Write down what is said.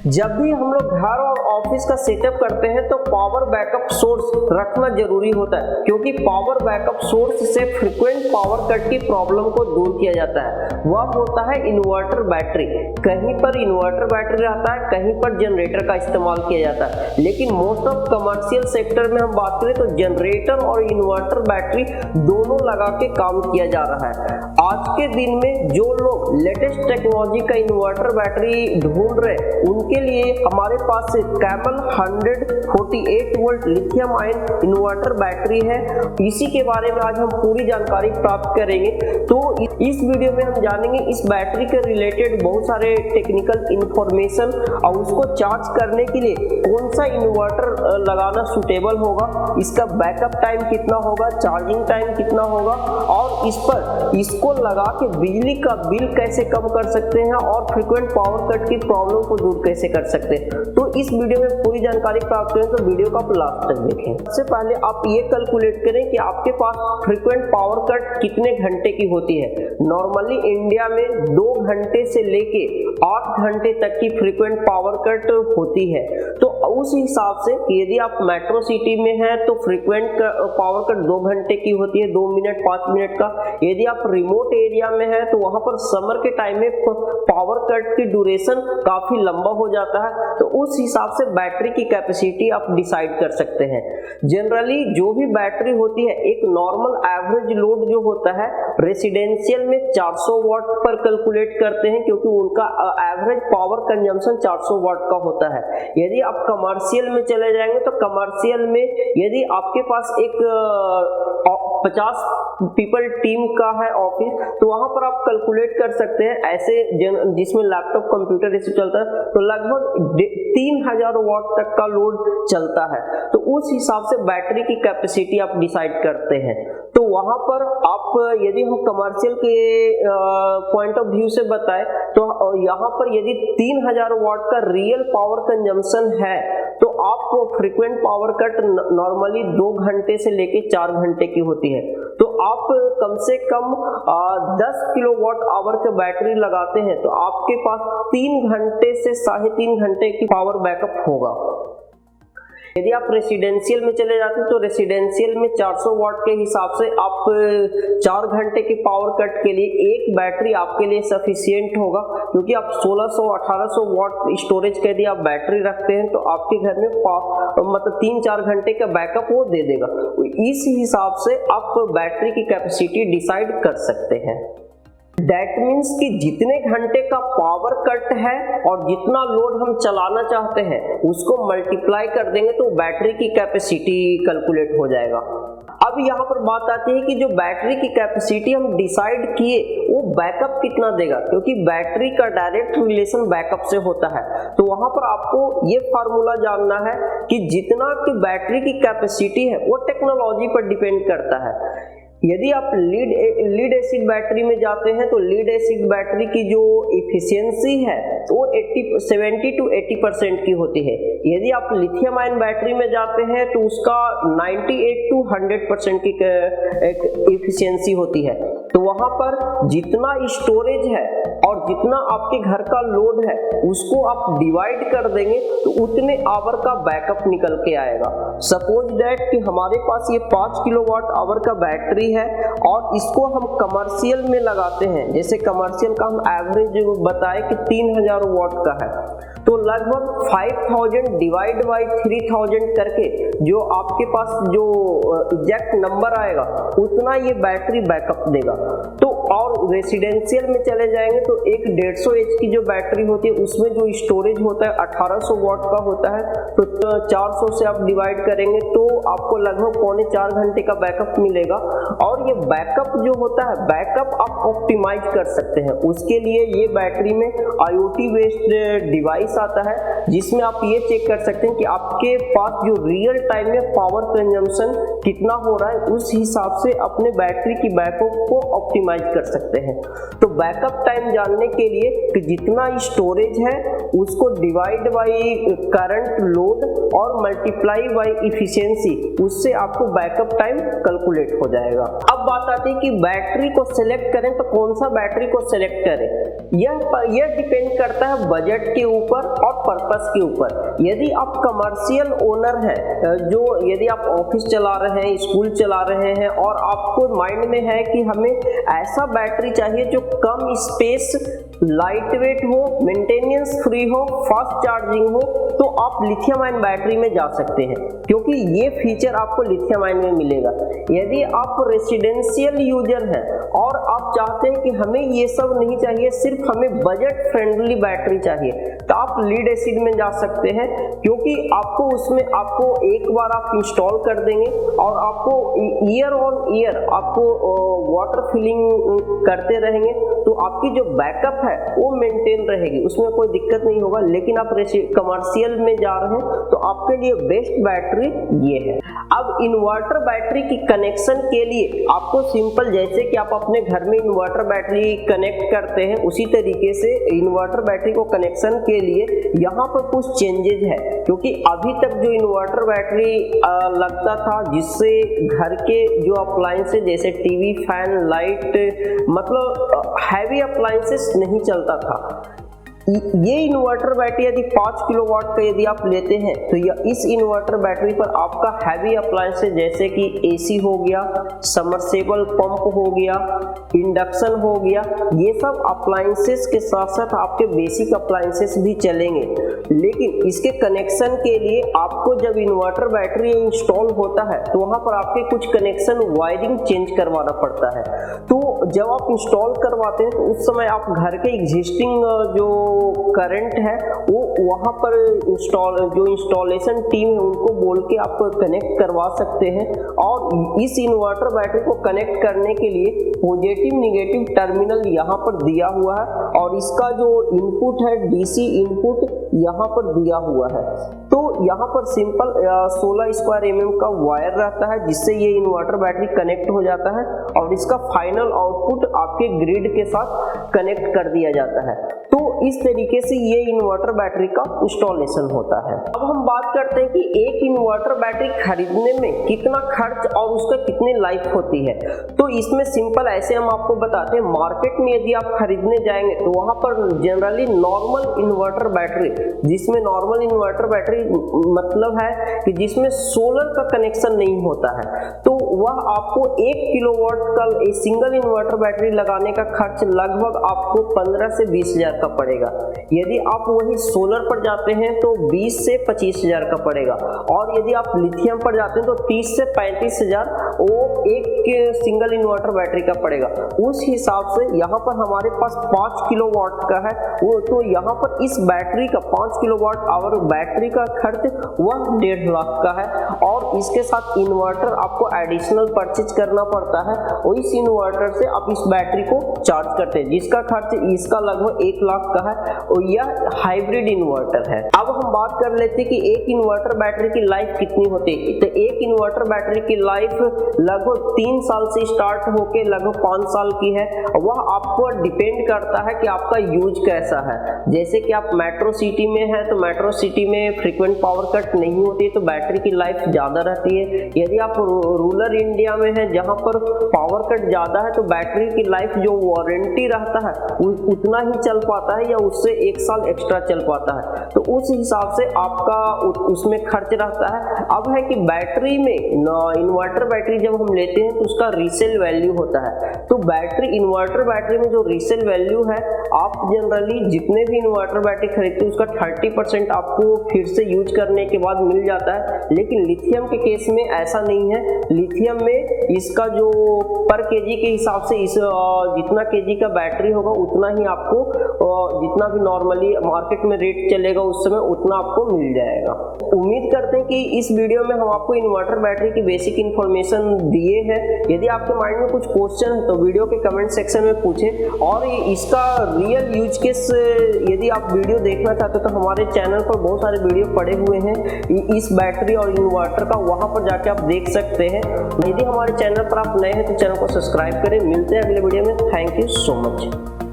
जब भी हम लोग घर और ऑफिस का सेटअप करते हैं तो पावर बैकअप सोर्स रखना जरूरी होता है, क्योंकि पावर बैकअप सोर्स से फ्रीक्वेंट पावर कट की प्रॉब्लम को दूर किया जाता है। वह होता है इन्वर्टर बैटरी। कहीं पर इन्वर्टर बैटरी रहता है, कहीं पर जनरेटर का इस्तेमाल किया जाता है, लेकिन मोस्ट ऑफ कमर्शियल सेक्टर में हम बात करें तो जनरेटर और इन्वर्टर बैटरी दोनों लगा के काम किया जा रहा है। आज के दिन में जो लोग लेटेस्ट टेक्नोलॉजी का इन्वर्टर बैटरी ढूंढ रहे हैं उनके लिए हमारे पास Camel 148 volt lithium ion inverter battery है। इसी के बारे में आज हम पूरी जानकारी प्राप्त करेंगे। तो इस वीडियो में हम जानेंगे इस बैटरी के रिलेटेड बहुत सारे टेक्निकल इंफॉर्मेशन और उसको चार्ज करने के लिए कौन सा इन्वर्टर लगाना सुटेबल होगा, इसका बैकअप टाइम कितना होगा, चार्जिंग टाइम कितना होगा और इसको लगा के बिजली का बिल कैसे कम कर सकते हैं और फ्रीक्वेंट पावर कट की प्रॉब्लम को दूर कैसे कर सकते हैं। तो इस वीडियो में पूरी जानकारी प्राप्त करें तो वीडियो को आप लास्ट तक देखें। सबसे पहले आप ये कैलकुलेट करें कि आपके पास फ्रीक्वेंट पावर कट कितने घंटे की होती है। नॉर्मली इंडिया में 2 घंटे से लेके 8 घंटे तक की फ्रीक्वेंट पावर कट होती है। तो उस हिसाब से यदि आप मेट्रो सिटी में हैं तो फ्रीक्वेंट पावर कट 2 घंटे की होती है, 2 मिनट 5 मिनट का। यदि आप रिमोट एरिया में हैं तो वहां पर समर के टाइम में पावर कट की ड्यूरेशन काफी लंबा हो जाता है, तो उस हिसाब से बैटरी की कैपेसिटी आप डिसाइड कर सकते हैं। जनरली जो भी बैटरी होती है, एक नॉर्मल एवरेज लोड जो होता है रेसिडेंशियल में 400 वाट पर कैलकुलेट करते हैं, क्योंकि उनका एवरेज पावर कंजम्पशन 400 वाट का होता है। यदि आप कमर्शियल में चले जाएंगे तो कमर्शियल में यदि आपके पास एक 50 पीपल टीम का है ऑफिस, तो वहां पर आप कैलकुलेट कर सकते हैं ऐसे जिसमें लैपटॉप कंप्यूटर इसे चलता है तो लगभग 3000 वाट तक का लोड चलता है। तो उस हिसाब से बैटरी की कैपेसिटी आप डिसाइड करते हैं। तो वहां पर आप यदि हम कमर्शियल के पॉइंट ऑफ व्यू से बताएं तो यहाँ पर यदि 3000 वाट का रियल पावर कंजम्पशन है तो आप फ्रीक्वेंट पावर कट नॉर्मली 2 घंटे से लेके 4 घंटे की होती है। तो आप कम से कम 10 किलोवाट आवर का बैटरी लगाते हैं तो आपके पास 3 घंटे से 3.5 घंटे की पावर बैकअप होगा। यदि आप रेसिडेंशियल में चले जाते हैं तो रेसिडेंशियल में 400 वाट के हिसाब से आप 4 घंटे के पावर कट के लिए एक बैटरी आपके लिए सफिशिएंट होगा, क्योंकि आप 1600-1800 वाट स्टोरेज के यदि आप बैटरी रखते हैं तो आपके घर में मतलब 3-4 घंटे का बैकअप वो दे देगा। इस हिसाब से आप बैटरी की कैपेसिटी डिसाइड कर सकते हैं। दैट मीन्स कि जितने घंटे का पावर कट है और जितना लोड हम चलाना चाहते हैं उसको मल्टीप्लाई कर देंगे तो बैटरी की कैपेसिटी कैलकुलेट हो जाएगा। अब यहाँ पर बात आती है कि जो बैटरी की कैपेसिटी हम डिसाइड किए वो बैकअप कितना देगा, क्योंकि बैटरी का डायरेक्ट रिलेशन बैकअप से होता है। तो वहां पर आपको ये फार्मूला जानना है कि जितना की बैटरी की कैपेसिटी है वो टेक्नोलॉजी पर डिपेंड करता है। यदि आप लीड एसिड बैटरी में जाते हैं तो लीड एसिड बैटरी की जो इफिशियंसी है वो 70 to 80% की होती है। यदि आप लिथियम आयन बैटरी में जाते हैं तो उसका 98 to 100% की इफिशियंसी होती है। तो वहां पर जितना स्टोरेज है और जितना आपके घर का लोड है उसको आप डिवाइड कर देंगे तो उतने आवर का बैकअप निकल के आएगा। सपोज दैट कि हमारे पास ये 5 किलोवाट आवर का बैटरी है और इसको हम कमर्शियल में लगाते हैं, जैसे कमर्शियल का हम एवरेज बताए कि 3000 वाट का है, तो लगभग 5000 डिवाइड बाई 3000 करके जो आपके पास जो एग्जैक्ट नंबर आएगा उतना ये बैटरी बैकअप देगा। तो और रेसिडेंशियल में चले जाएंगे तो एक 150 एच की जो बैटरी होती है उसमें जो स्टोरेज होता है 1800 वाट का होता है, तो 400 से आप डिवाइड करेंगे तो आपको लगभग 3.25 घंटे का बैकअप मिलेगा। और ये बैकअप जो होता है बैकअप आप ऑप्टिमाइज कर सकते हैं। उसके लिए ये बैटरी में IoT बेस्ड डिवाइस आता है जिसमें आप ये चेक कर सकते हैं कि आपके पास जो रियल टाइम में पावर कंजम्पशन कितना हो रहा है, उस हिसाब से अपने बैटरी की बैकअप को ऑप्टिमाइज कर सकते हैं। तो बैकअप टाइम जानने के लिए कि जितना स्टोरेज है उसको डिवाइड बाई करंट लोड और मल्टीप्लाई बाई इफिशियंसी, उससे आपको बैकअप टाइम कैलकुलेट हो जाएगा। अब बात आती है कि बैटरी को सिलेक्ट करें तो कौन सा बैटरी को सिलेक्ट करें। यह डिपेंड करता है बजट के ऊपर और पर्पस के ऊपर। यदि आप कमर्शियल ओनर हैं, यदि आप ऑफिस चला रहे हैं, स्कूल चला रहे हैं और आपको माइंड में है कि हमें ऐसा बैटरी चाहिए जो कम स्पेस, लाइट वेट हो, मेंटेनेंस फ्री हो, फास्ट चार्जिंग हो, तो आप लिथियम आयन बैटरी में जा सकते हैं, क्योंकि ये फीचर आपको लिथियम आयन में मिलेगा। यदि आप रेसिडेंशियल यूजर हैं और आप चाहते हैं कि हमें ये सब नहीं चाहिए, सिर्फ हमें बजट फ्रेंडली बैटरी चाहिए, तो आप लीड एसिड में जा सकते हैं, क्योंकि आपको उसमें एक बार आप इंस्टॉल कर देंगे और आपको ईयर ऑन ईयर आपको वाटर फिलिंग करते रहेंगे, तो आपकी जो बैकअप है वो मेंटेन रहेगी, उसमें कोई दिक्कत नहीं होगा। लेकिन आप कमर्शियल में जा रहे हैं तो आपके लिए बेस्ट बैटरी ये है। अब इन्वर्टर बैटरी की कनेक्शन के लिए आपको सिंपल, जैसे कि आप अपने घर में इन्वर्टर बैटरी कनेक्ट करते हैं, उसी तरीके से इन्वर्टर बैटरी को कनेक्शन के लिए यहाँ पर कुछ चेंजेज है, क्योंकि अभी तक जो इन्वर्टर बैटरी लगता था, जिससे घर के जो अप्लायंसेस जैसे टीवी, फैन, लाइट, मतलब हैवी अप्लायंसेस नहीं चलता था। ये इन्वर्टर बैटरी यदि 5 किलोवाट का यदि आप लेते हैं तो इस इन्वर्टर बैटरी पर आपका हैवी अप्लायंसेस जैसे कि एसी हो गया, सबमर्सिबल पंप हो गया, इंडक्शन हो गया, ये सब अप्लायंसेस के साथ साथ आपके बेसिक अप्लायंसेस भी चलेंगे। लेकिन इसके कनेक्शन के लिए आपको जब इन्वर्टर बैटरी इंस्टॉल होता है तो वहाँ पर आपके कुछ कनेक्शन वायरिंग चेंज करवाना पड़ता है। तो जब आप इंस्टॉल करवाते हैं तो उस समय आप घर के एग्जिस्टिंग जो करंट है वो वहाँ पर इंस्टॉलेशन टीम है उनको बोल के आप कनेक्ट करवा सकते हैं। और इस इन्वर्टर बैटरी को कनेक्ट करने के लिए पॉजिटिव निगेटिव टर्मिनल यहाँ पर दिया हुआ है और इसका जो इनपुट है डीसी इनपुट यहाँ पर दिया हुआ है। तो यहाँ पर सिंपल 16 स्क्वायर mm का वायर रहता है, जिससे ये इन्वर्टर बैटरी कनेक्ट हो जाता है और इसका फाइनल आउटपुट आपके ग्रिड के साथ कनेक्ट कर दिया जाता है। तो इस तरीके से ये इन्वर्टर बैटरी का इंस्टॉलेशन होता है। अब हम बात करते हैं कि एक इन्वर्टर बैटरी खरीदने में कितना खर्च और उसका कितनी लाइफ होती है। तो इसमें सिंपल ऐसे हम आपको बताते हैं, मार्केट में यदि आप खरीदने जाएंगे तो वहाँ पर जनरली नॉर्मल इन्वर्टर बैटरी, जिसमें नॉर्मल इन्वर्टर बैटरी मतलब है कि जिसमें सोलर का कनेक्शन नहीं होता है, तो वह आपको 1 किलोवाट का सिंगल इन्वर्टर बैटरी लगाने का खर्च लगभग आपको 15 से 20 हजार का पड़ेगा। यदि आप वही सोलर पर जाते हैं तो 20 से 25 हजार का पड़ेगा, और यदि आप लिथियम पर जाते हैं तो 30 से 35 हजार वो एक सिंगल इन्वर्टर बैटरी का पड़ेगा। उस हिसाब से यहाँ पर हमारे पास 5 किलोवाट का है वो, तो यहाँ पर इस बैटरी का 5 किलोवाट आवर बैटरी का खर्च वह 1.5 लाख का है। और इसके साथ इन्वर्टर आपको एडिशनल परचेज करना पड़ता है और इस इन्वर्टर से आप इस बैटरी को चार्ज करते हैं, जिसका खर्च इसका लगभग 1 लाख का है और यह हाइब्रिड इन्वर्टर है। अब हम बात कर लेते हैं कि एक इन्वर्टर बैटरी की लाइफ कितनी होती है। तो एक इन्वर्टर बैटरी की लाइफ लगभग 3 साल से स्टार्ट होकर लगभग 5 साल की है। वह आपको डिपेंड करता है कि आपका यूज कैसा है। जैसे कि आप मेट्रो सिटी में है तो मेट्रो सिटी में फ्रीक्वेंट पावर कट नहीं होती तो बैटरी की लाइफ ज़्यादा रहती है। यदि आप रूरल इंडिया में है जहाँ पर पावर कट ज़्यादा है तो बैटरी की लाइफ जो वारंटी रहता है उतना ही चल पाता है या उससे 1 साल एक्स्ट्रा चल पाता है। तो उस हिसाब से आपका उसमें खर्च रहता है। अब है कि बैटरी में इन्वर्टर बैटरी जब हम लेते हैं तो उसका रीसेल वैल्यू होता है। तो बैटरी इन्वर्टर बैटरी में जो रीसेल वैल्यू है, आप जनरली जितने भी इन्वर्टर बैटरी खरीदते हैं उसका 30% आपको फिर से यूज करने के बाद मिल जाता है। लेकिन लिथियम के केस में ऐसा नहीं है। लिथियम में इसका जो पर केजी के हिसाब से जितना केजी का बैटरी होगा उतना ही आपको जितना भी नॉर्मली मार्केट में रेट चलेगा उस समय उतना आपको मिल जाएगा। उम्मीद करते हैं कि इस वीडियो में हम आपको इन्वर्टर बैटरी की बेसिक इन्फॉर्मेशन दिए हैं। यदि आपके माइंड में कुछ क्वेश्चन है तो वीडियो के कमेंट सेक्शन में पूछें और इसका रियल यूज केस यदि आप वीडियो देखना चाहते हो तो हमारे चैनल पर बहुत सारे वीडियो पड़े हुए हैं इस बैटरी और इन्वर्टर का, वहां पर जाके आप देख सकते हैं। यदि हमारे चैनल पर आप नए हैं तो चैनल को सब्सक्राइब करें। मिलते हैं अगले वीडियो में। Thank you so much.